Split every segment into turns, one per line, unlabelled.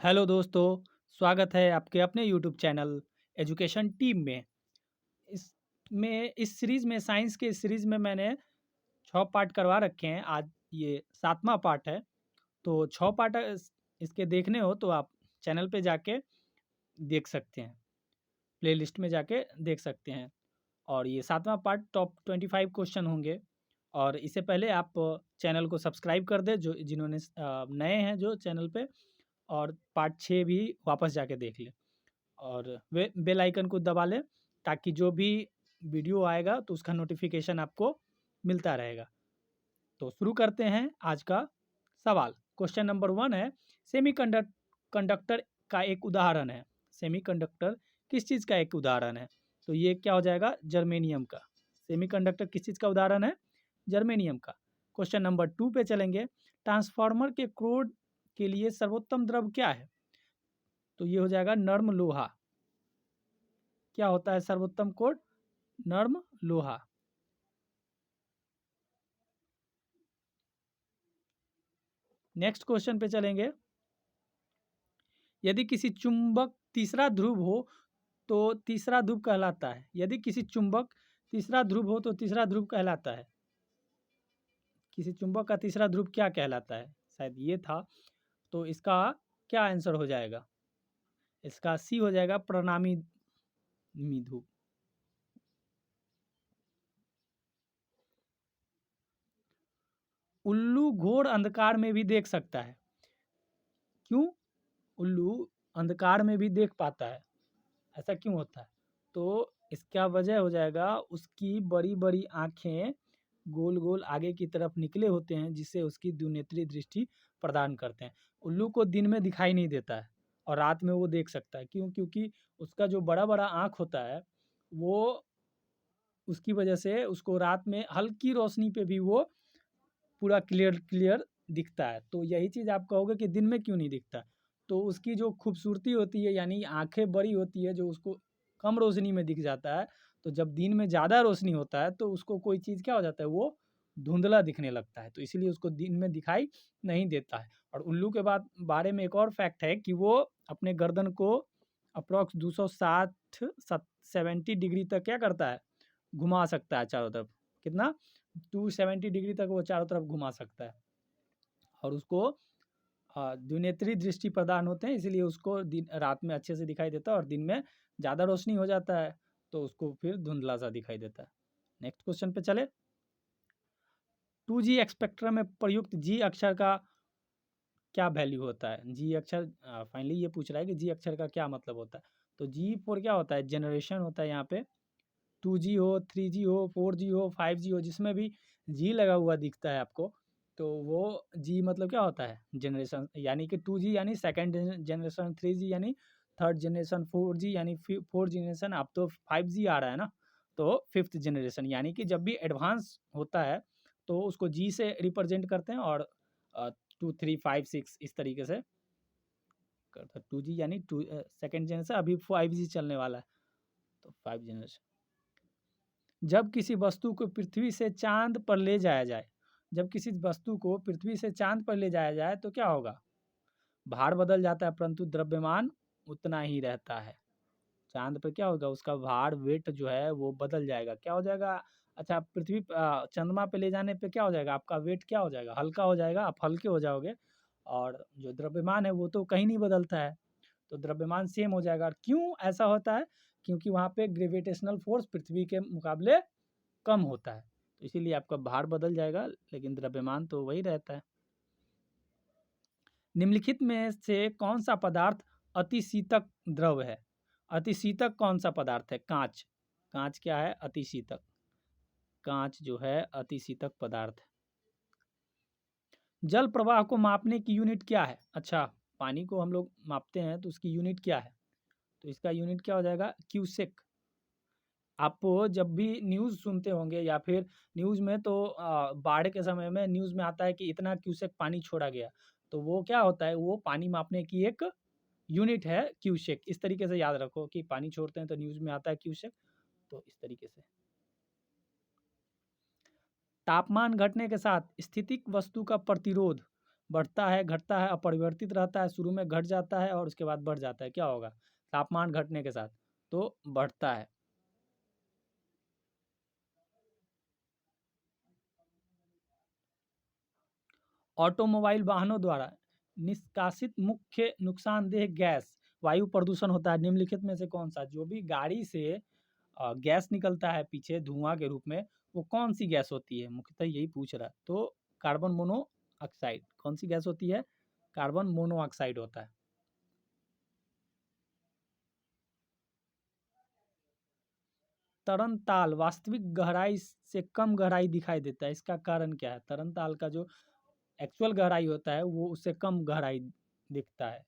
Hello दोस्तों, स्वागत है आपके अपने यूट्यूब चैनल एजुकेशन टीम में। इस सीरीज़ में साइंस के इस सीरीज़ में मैंने 6 पार्ट करवा रखे हैं। आज ये 7वां पार्ट है। तो 6 पार्ट इसके देखने हो तो आप चैनल पे जाके देख सकते हैं, प्लेलिस्ट में जाके देख सकते हैं। और ये 7वां पार्ट टॉप 25 क्वेश्चन होंगे। और इससे पहले आप चैनल को सब्सक्राइब कर दें जो जिन्होंने नए हैं जो चैनल पे, और पार्ट 6 भी वापस जाके देख लें। और वे बेल आइकन को दबा लें ताकि जो भी वीडियो आएगा तो उसका नोटिफिकेशन आपको मिलता रहेगा। तो शुरू करते हैं आज का सवाल। क्वेश्चन नंबर 1 है, कंडक्टर का एक उदाहरण है। सेमीकंडक्टर किस चीज़ का एक उदाहरण है? तो ये क्या हो जाएगा? जर्मेनियम का। सेमीकंडक्टर किस चीज़ का उदाहरण है? जर्मेनियम का। क्वेश्चन नंबर 2 पे चलेंगे। ट्रांसफार्मर के क्रोड के लिए सर्वोत्तम द्रव क्या है? तो ये हो जाएगा नर्म लोहा। क्या होता है सर्वोत्तम कोड? नर्म लोहा। नेक्स्ट क्वेश्चन पे चलेंगे। यदि किसी चुंबक तीसरा ध्रुव हो तो तीसरा ध्रुव कहलाता है। यदि किसी चुंबक तीसरा ध्रुव हो तो तीसरा ध्रुव कहलाता है। किसी चुंबक का तीसरा ध्रुव क्या कहलाता है? शायद ये था। तो इसका क्या आंसर हो जाएगा? इसका सी हो जाएगा, प्रणामी ध्रुव। उल्लू घोर अंधकार में भी देख सकता है। क्यों उल्लू अंधकार में भी देख पाता है? ऐसा क्यों होता है? तो इसका वजह हो जाएगा, उसकी बड़ी बड़ी आँखें गोल गोल आगे की तरफ निकले होते हैं जिससे उसकी द्विनेत्री दृष्टि प्रदान करते हैं। उल्लू को दिन में दिखाई नहीं देता है और रात में वो देख सकता है। क्यों? क्योंकि उसका जो बड़ा बड़ा आँख होता है वो, उसकी वजह से उसको रात में हल्की रोशनी पे भी वो पूरा क्लियर क्लियर दिखता है। तो यही चीज़ आप कहोगे कि दिन में क्यों नहीं दिखता? तो उसकी जो खूबसूरती होती है, यानी आँखें बड़ी होती है, जो उसको कम रोशनी में दिख जाता है। तो जब दिन में ज़्यादा रोशनी होता है तो उसको कोई चीज़ क्या हो जाता है, वो धुंधला दिखने लगता है। तो इसीलिए उसको दिन में दिखाई नहीं देता है। और उल्लू के बारे में एक और फैक्ट है कि वो अपने गर्दन को अप्रॉक्स 260 70 डिग्री तक क्या करता है, घुमा सकता है चारों तरफ। कितना? 270 डिग्री तक वो चारों तरफ घुमा सकता है। और उसको द्विनेत्री दृष्टि प्रदान होते हैं, इसलिए उसको दिन रात में अच्छे से दिखाई देता है और दिन में ज़्यादा रोशनी हो जाता है तो उसको फिर धुंधला सा दिखाई देता है। नेक्स्ट क्वेश्चन पे चले। 2G स्पेक्ट्रम में प्रयुक्त जी अक्षर का क्या वैल्यू होता है? जी अक्षर फाइनली ये पूछ रहा है कि जी अक्षर का क्या मतलब होता है। तो जी फॉर क्या होता है? जनरेशन होता है। यहाँ पे 2G हो, 3G हो, 4G हो, 5G हो, जिसमें भी जी लगा हुआ दिखता है आपको, तो वो जी मतलब क्या होता है? जनरेशन। यानी कि 2G यानी सेकंड जनरेशन, 3G यानी थर्ड जनरेशन, 4G यानी फोर्थ जनरेशन, अब तो 5G आ रहा है ना, तो फिफ्थ जनरेशन। यानी कि जब भी एडवांस होता है तो उसको जी से रिप्रेजेंट करते हैं, और 2 3 5 6 इस तरीके से करता है। 2G यानी सेकेंड जनरेशन, अभी 5G चलने वाला है तो 5 जनरेशन। जब किसी वस्तु को पृथ्वी से चाँद पर ले जाया जाए, जब किसी वस्तु को पृथ्वी से चाँद पर ले जाया जाए तो क्या होगा? भार बदल जाता है परंतु द्रव्यमान उतना ही रहता है। चाँद पे क्या होगा? उसका भार, वेट जो है वो बदल जाएगा। क्या हो जाएगा? अच्छा, चंद्रमा पे ले जाने पे क्या हो जाएगा? आपका वेट क्या हो जाएगा? हल्का हो जाएगा, आप हल्के हो जाओगे। और जो द्रव्यमान है वो तो कहीं नहीं बदलता है, तो द्रव्यमान सेम हो जाएगा। और क्यों ऐसा होता है? क्योंकि वहाँ पे ग्रेविटेशनल फोर्स पृथ्वी के मुकाबले कम होता है, तो इसीलिए आपका भार बदल जाएगा लेकिन द्रव्यमान तो वही रहता है। निम्नलिखित में से कौन सा पदार्थ अतिशीतक द्रव है? अतिशीतक कौन सा पदार्थ है? कांच। कांच क्या है? अतिशीतक। कांच जो है अतिशीतक पदार्थ है। जल प्रवाह को मापने की यूनिट क्या है? अच्छा, पानी को हम लोग मापते हैं तो उसकी यूनिट क्या है? तो इसका यूनिट क्या हो जाएगा? क्यूसेक। आप जब भी न्यूज़ सुनते होंगे या फिर न्यूज़ में तो बाढ़ के समय में न्यूज़ में आता है कि इतना क्यूसेक पानी छोड़ा गया, तो वो क्या होता है? वो पानी मापने की एक यूनिट है, क्यूसेक। इस तरीके से याद रखो कि पानी छोड़ते हैं तो न्यूज़ में आता है क्यूसेक, तो इस तरीके से। तापमान घटने के साथ स्थितिक वस्तु का प्रतिरोध बढ़ता है, घटता है, अपरिवर्तित रहता है, शुरू में घट जाता है और उसके बाद बढ़ जाता है, क्या होगा तापमान घटने के साथ? तो बढ़ता है। ऑटोमोबाइल वाहनों द्वारा निष्कासित मुख्य नुकसानदेह गैस वायु प्रदूषण होता है निम्नलिखित में से कौन सा? जो भी गाड़ी से गैस निकलता है पीछे धुआं के रूप में, वो कौन सी गैस होती है? मुख्यतः यही पूछ रहा है। तो कार्बन मोनोऑक्साइड। कौन सी गैस होती है? कार्बन मोनोऑक्साइड होता है। तरनताल वास्तविक गहराई से कम गहराई दिखाई देता है, इसका कारण क्या है? तरनताल का जो एक्चुअल गहराई होता है वो उससे कम गहराई दिखता है,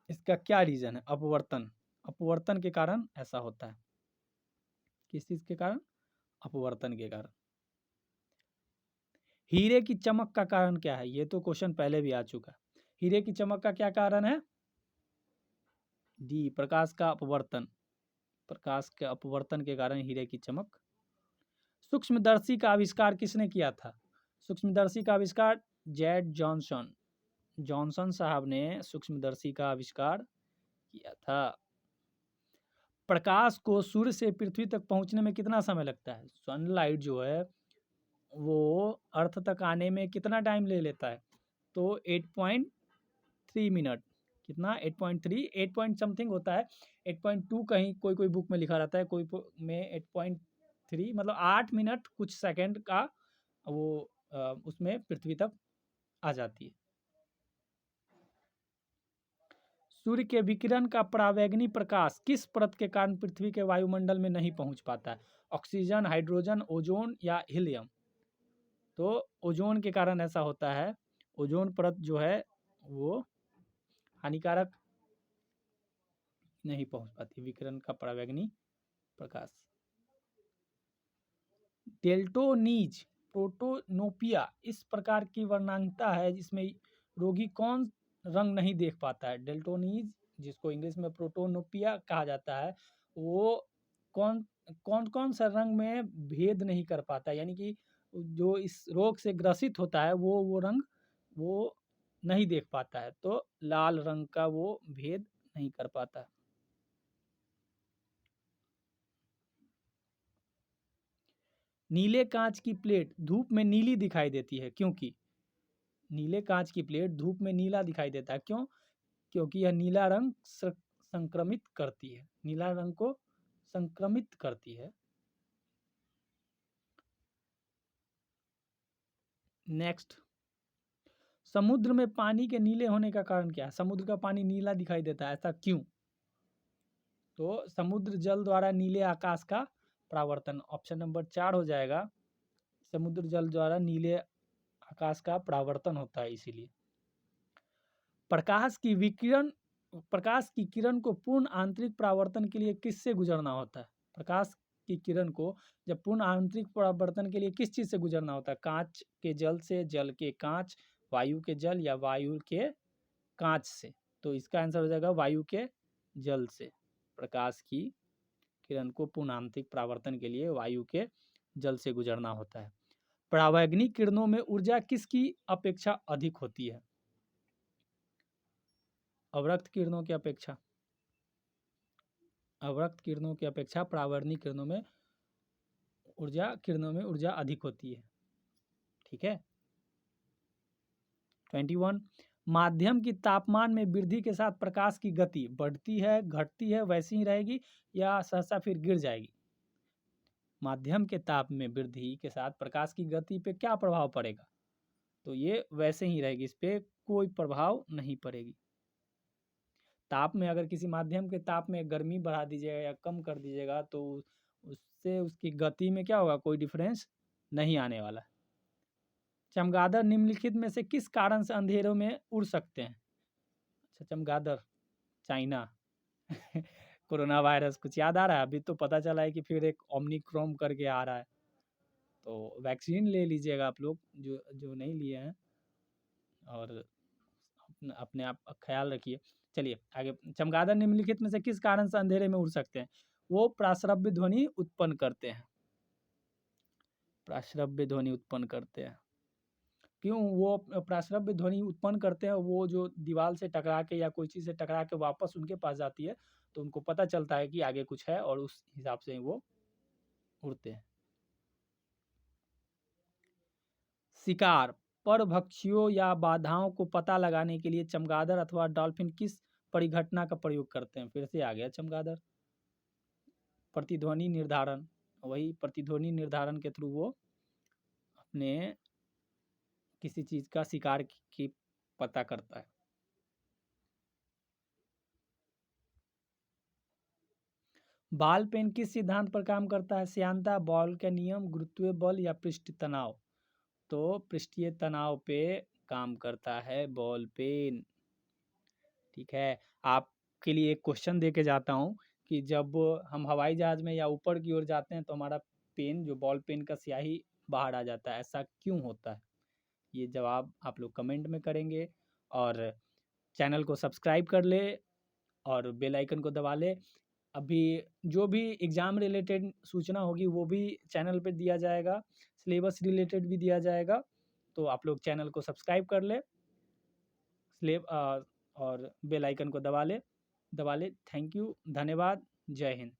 इसका क्या रीजन है? अपवर्तन। अपवर्तन के कारण ऐसा होता है। किस चीज के कारण? अपवर्तन के कारण। हीरे की चमक का कारण क्या है? ये तो क्वेश्चन पहले भी आ चुका है। हीरे की चमक का क्या कारण है? डी, प्रकाश का अपवर्तन। प्रकाश के अपवर्तन के कारण हीरे की चमक। सूक्ष्मदर्शी का आविष्कार किसने किया था? सूक्ष्मदर्शी का आविष्कार जेड जॉनसन। जॉनसन साहब ने सूक्ष्मदर्शी का आविष्कार किया था। प्रकाश को सूर्य से पृथ्वी तक पहुंचने में कितना समय लगता है? सनलाइट जो है वो अर्थ तक आने में कितना टाइम ले लेता है? तो 8.3 मिनट। कितना? 8.3, 8 पॉइंट समथिंग होता है। 8.2 कहीं कोई कोई बुक में लिखा रहता है, कोई में 8.3, मतलब 8 मिनट कुछ सेकंड का वो उसमें पृथ्वी तक आ जाती है। सूर्य के विकिरण का परावैंगनी प्रकाश किस परत के कारण पृथ्वी के वायुमंडल में नहीं पहुंच पाता है? ऑक्सीजन, हाइड्रोजन, ओजोन या हीलियम? तो ओजोन के कारण ऐसा होता है। ओजोन परत जो है वो हानिकारक नहीं पहुंच पाती विकिरण का परावैंगनी प्रकाश। डेल्टोनीज प्रोटोनोपिया इस प्रकार की वर्णांगता है जिसमें रोगी कौन रंग नहीं देख पाता है? डेल्टोनीज, जिसको इंग्लिश में प्रोटोनोपिया कहा जाता है, वो कौन कौन कौन सा रंग में भेद नहीं कर पाता, यानी कि जो इस रोग से ग्रसित होता है वो रंग वो नहीं देख पाता है, तो लाल रंग का वो भेद नहीं कर पाता। नीले कांच की प्लेट धूप में नीली दिखाई देती है क्योंकि? नीले कांच की प्लेट धूप में नीला दिखाई देता है, क्यों? क्योंकि यह नीला रंग संक्रमित करती है, नीला रंग को संक्रमित करती है। नेक्स्ट, समुद्र में पानी के नीले होने का कारण क्या है? समुद्र का पानी नीला दिखाई देता है, ऐसा क्यों? तो समुद्र जल द्वारा नीले आकाश का परावर्तन। ऑप्शन नंबर 4 हो जाएगा। समुद्र जल द्वारा नीले आकाश का परावर्तन होता है इसीलिए। प्रकाश की किरण को पूर्ण आंतरिक परावर्तन के लिए किससे गुजरना होता है? प्रकाश की किरण को जब पूर्ण आंतरिक परावर्तन के लिए किस चीज से गुजरना होता है? कांच के जल से, जल के कांच, वायु के जल या वायु के कांच से? तो इसका आंसर हो जाएगा वायु के जल से। प्रकाश की किरण को पूर्ण आंतरिक परावर्तन के लिए वायु के जल से गुजरना होता है। परावैंगनिक किरणों में ऊर्जा किसकी अपेक्षा अधिक होती है? अवरक्त किरणों की अपेक्षा। अवरक्त किरणों की अपेक्षा परावैंगनिक किरणों में ऊर्जा अधिक होती है। ठीक है। 21, माध्यम की तापमान में वृद्धि के साथ प्रकाश की गति बढ़ती है, घटती है, वैसी ही रहेगी या सहसा फिर गिर जाएगी? माध्यम के ताप में वृद्धि के साथ प्रकाश की गति पे क्या प्रभाव पड़ेगा? तो ये वैसे ही रहेगी, इस पे कोई प्रभाव नहीं पड़ेगी। ताप में अगर किसी माध्यम के ताप में गर्मी बढ़ा दीजिएगा या कम कर दीजिएगा तो उससे उसकी गति में क्या होगा? कोई डिफरेंस नहीं आने वाला। चमगादड़ निम्नलिखित में से किस कारण से अंधेरों में उड़ सकते हैं? अच्छा, चमगादड़, चाइना। कोरोना वायरस कुछ याद आ रहा है? अभी तो पता चला है कि फिर एक ओमिक्रॉन करके आ रहा है, तो वैक्सीन ले लीजिएगा आप लोग जो जो नहीं लिए हैं, और अपने आप का ख्याल रखिए। चलिए आगे। चमगादड़ निम्नलिखित में से किस कारण से अंधेरे में उड़ सकते हैं? वो प्राश्रव्य ध्वनि उत्पन्न करते हैं। प्राश्रव्य ध्वनि उत्पन्न करते हैं। क्यों वो प्राश्रव्य ध्वनि उत्पन्न करते हैं, वो जो दीवार से टकरा के या कोई चीज़ से टकरा के वापस उनके पास जाती है, तो उनको पता चलता है कि आगे कुछ है और उस हिसाब से ही वो उड़ते हैं। शिकार परभक्षियों या बाधाओं को पता लगाने के लिए चमगादड़ अथवा डॉल्फिन किस परिघटना का प्रयोग करते हैं? फिर से आ गया चमगादड़। प्रतिध्वनि निर्धारण, वही प्रतिध्वनि निर्धारण के थ्रू वो अपने किसी चीज़ का शिकार की पता करता है। बॉल पेन किस सिद्धांत पर काम करता है? श्यानता, बॉल का नियम, गुरुत्वीय बल या पृष्ठ तनाव? तो पृष्ठीय तनाव पे काम करता है बॉल पेन। ठीक है, आपके लिए एक क्वेश्चन दे के जाता हूँ कि जब हम हवाई जहाज में या ऊपर की ओर जाते हैं तो हमारा पेन, जो बॉल पेन का स्याही बाहर आ जाता है, ऐसा क्यों होता है? ये जवाब आप लोग कमेंट में करेंगे और चैनल को सब्सक्राइब कर ले और बेल आइकन को दबा ले। अभी जो भी एग्ज़ाम रिलेटेड सूचना होगी वो भी चैनल पे दिया जाएगा, सिलेबस रिलेटेड भी दिया जाएगा, तो आप लोग चैनल को सब्सक्राइब कर ले, और बेल आइकन को दबा ले। थैंक यू, धन्यवाद, जय हिंद।